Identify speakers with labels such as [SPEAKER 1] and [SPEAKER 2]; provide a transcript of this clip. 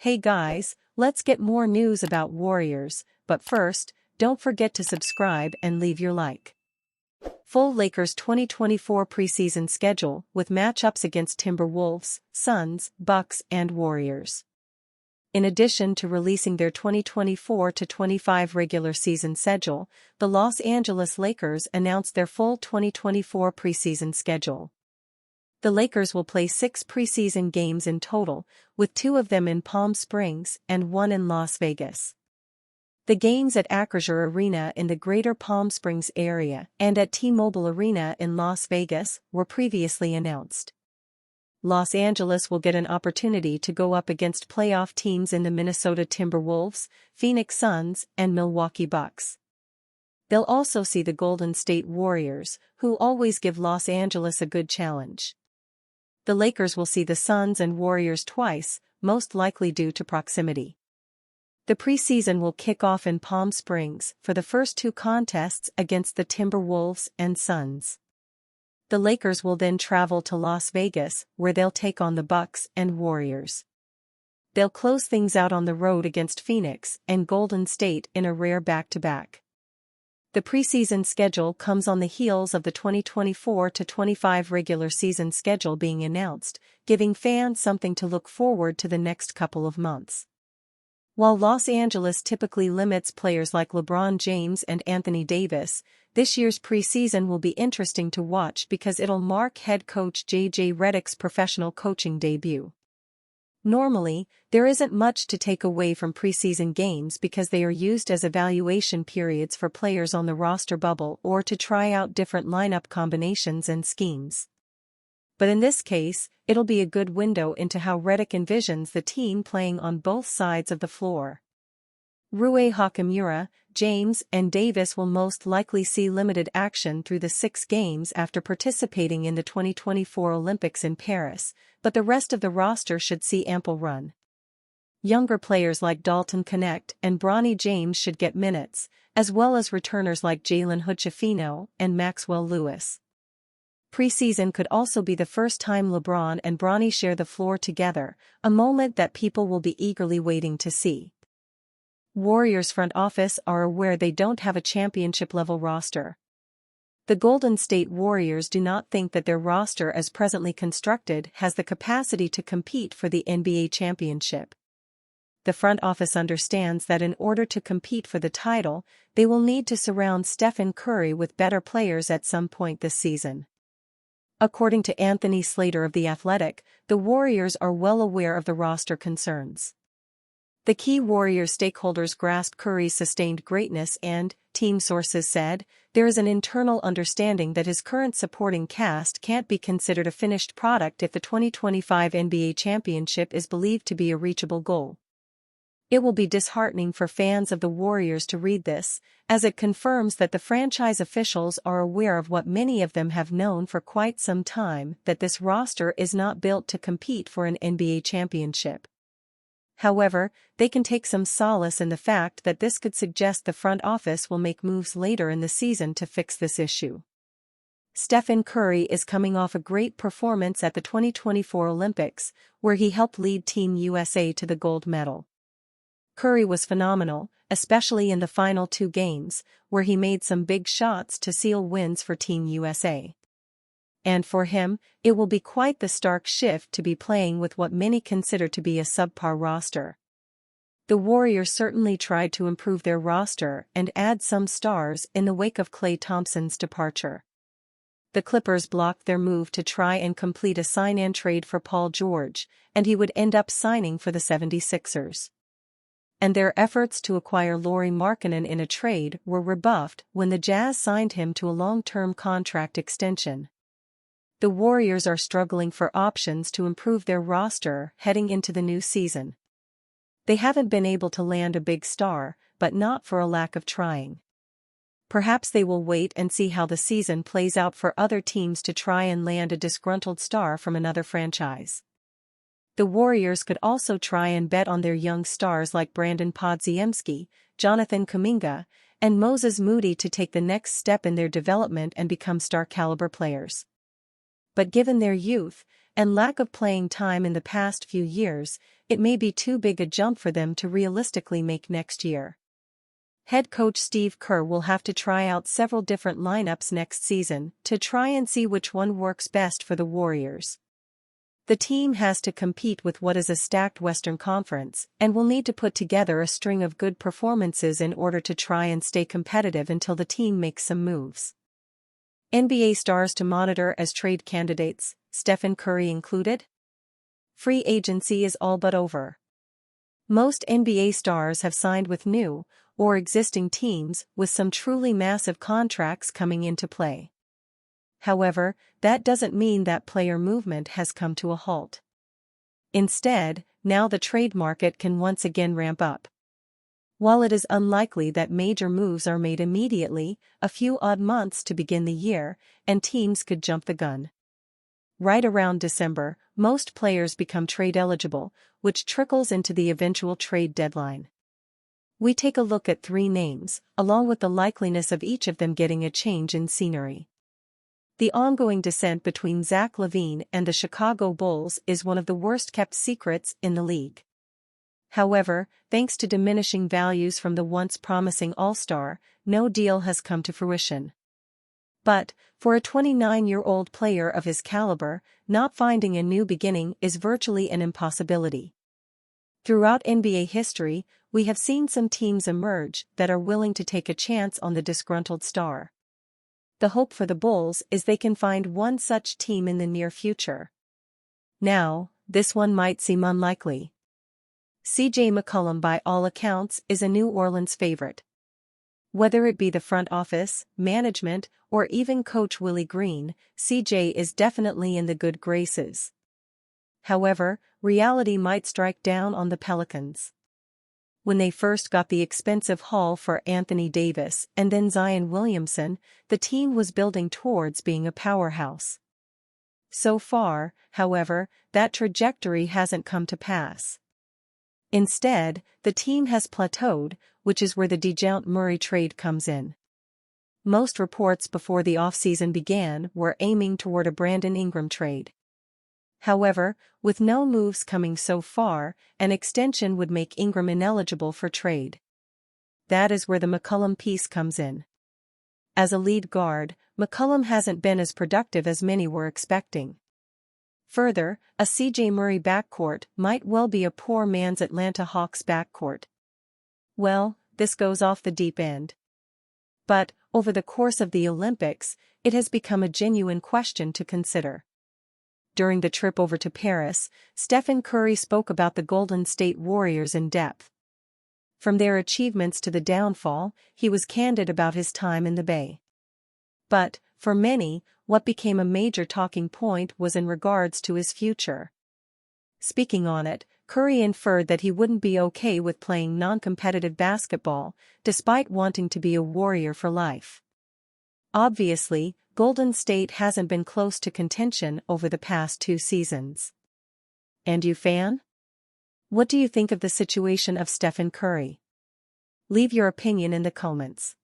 [SPEAKER 1] Hey guys, let's get more news about Warriors, but first, don't forget to subscribe and leave your like. Full Lakers 2024 preseason schedule with matchups against Timberwolves, Suns, Bucks, and Warriors. In addition to releasing their 2024-25 regular season schedule, the Los Angeles Lakers announced their full 2024 preseason schedule. The Lakers will play 6 preseason games in total, with 2 of them in Palm Springs and 1 in Las Vegas. The games at Acrisure Arena in the Greater Palm Springs area and at T-Mobile Arena in Las Vegas were previously announced. Los Angeles will get an opportunity to go up against playoff teams in the Minnesota Timberwolves, Phoenix Suns, and Milwaukee Bucks. They'll also see the Golden State Warriors, who always give Los Angeles a good challenge. The Lakers will see the Suns and Warriors twice, most likely due to proximity. The preseason will kick off in Palm Springs for the first 2 contests against the Timberwolves and Suns. The Lakers will then travel to Las Vegas, where they'll take on the Bucks and Warriors. They'll close things out on the road against Phoenix and Golden State in a rare back-to-back. The preseason schedule comes on the heels of the 2024-25 regular season schedule being announced, giving fans something to look forward to the next couple of months. While Los Angeles typically limits players like LeBron James and Anthony Davis, this year's preseason will be interesting to watch because it'll mark head coach J.J. Redick's professional coaching debut. Normally, there isn't much to take away from preseason games because they are used as evaluation periods for players on the roster bubble or to try out different lineup combinations and schemes. But in this case, it'll be a good window into how Redick envisions the team playing on both sides of the floor. Rui Hachimura, James, and Davis will most likely see limited action through the 6 games after participating in the 2024 Olympics in Paris, but the rest of the roster should see ample run. Younger players like Dalton Knecht and Bronny James should get minutes, as well as returners like Jalen Hood-Schifino and Maxwell Lewis. Preseason could also be the first time LeBron and Bronny share the floor together, a moment that people will be eagerly waiting to see. Warriors front office are aware they don't have a championship-level roster. The Golden State Warriors do not think that their roster as presently constructed has the capacity to compete for the NBA championship. The front office understands that in order to compete for the title, they will need to surround Stephen Curry with better players at some point this season. According to Anthony Slater of The Athletic, the Warriors are well aware of the roster concerns. The key Warriors stakeholders grasp Curry's sustained greatness and, team sources said, there is an internal understanding that his current supporting cast can't be considered a finished product if the 2025 NBA championship is believed to be a reachable goal. It will be disheartening for fans of the Warriors to read this, as it confirms that the franchise officials are aware of what many of them have known for quite some time, that this roster is not built to compete for an NBA championship. However, they can take some solace in the fact that this could suggest the front office will make moves later in the season to fix this issue. Stephen Curry is coming off a great performance at the 2024 Olympics, where he helped lead Team USA to the gold medal. Curry was phenomenal, especially in the final 2 games, where he made some big shots to seal wins for Team USA. And for him, it will be quite the stark shift to be playing with what many consider to be a subpar roster. The Warriors certainly tried to improve their roster and add some stars in the wake of Klay Thompson's departure. The Clippers blocked their move to try and complete a sign-and trade for Paul George, and he would end up signing for the 76ers. And their efforts to acquire Lauri Markkanen in a trade were rebuffed when the Jazz signed him to a long-term contract extension. The Warriors are struggling for options to improve their roster heading into the new season. They haven't been able to land a big star, but not for a lack of trying. Perhaps they will wait and see how the season plays out for other teams to try and land a disgruntled star from another franchise. The Warriors could also try and bet on their young stars like Brandon Podziemski, Jonathan Kuminga, and Moses Moody to take the next step in their development and become star-caliber players. But given their youth, and lack of playing time in the past few years, it may be too big a jump for them to realistically make next year. Head coach Steve Kerr will have to try out several different lineups next season to try and see which one works best for the Warriors. The team has to compete with what is a stacked Western Conference and will need to put together a string of good performances in order to try and stay competitive until the team makes some moves. NBA stars to monitor as trade candidates, Stephen Curry included? Free agency is all but over. Most NBA stars have signed with new or existing teams, with some truly massive contracts coming into play. However, that doesn't mean that player movement has come to a halt. Instead, now the trade market can once again ramp up. While it is unlikely that major moves are made immediately, a few odd months to begin the year, and teams could jump the gun. Right around December, most players become trade eligible, which trickles into the eventual trade deadline. We take a look at 3 names, along with the likeliness of each of them getting a change in scenery. The ongoing descent between Zach LaVine and the Chicago Bulls is one of the worst-kept secrets in the league. However, thanks to diminishing values from the once promising All-Star, no deal has come to fruition. But, for a 29-year-old player of his caliber, not finding a new beginning is virtually an impossibility. Throughout NBA history, we have seen some teams emerge that are willing to take a chance on the disgruntled star. The hope for the Bulls is they can find one such team in the near future. Now, this one might seem unlikely. CJ McCollum, by all accounts, is a New Orleans favorite. Whether it be the front office, management, or even coach Willie Green, CJ is definitely in the good graces. However, reality might strike down on the Pelicans. When they first got the expensive haul for Anthony Davis and then Zion Williamson, the team was building towards being a powerhouse. So far, however, that trajectory hasn't come to pass. Instead, the team has plateaued, which is where the DeJounte Murray trade comes in. Most reports before the offseason began were aiming toward a Brandon Ingram trade. However, with no moves coming so far, an extension would make Ingram ineligible for trade. That is where the McCollum piece comes in. As a lead guard, McCollum hasn't been as productive as many were expecting. Further, a CJ Murray backcourt might well be a poor man's Atlanta Hawks backcourt. Well, this goes off the deep end. But, over the course of the Olympics, it has become a genuine question to consider. During the trip over to Paris, Stephen Curry spoke about the Golden State Warriors in depth. From their achievements to the downfall, he was candid about his time in the Bay. But, for many, what became a major talking point was in regards to his future. Speaking on it, Curry inferred that he wouldn't be okay with playing non-competitive basketball, despite wanting to be a Warrior for life. Obviously, Golden State hasn't been close to contention over the past 2 seasons. And you, fan? What do you think of the situation of Stephen Curry? Leave your opinion in the comments.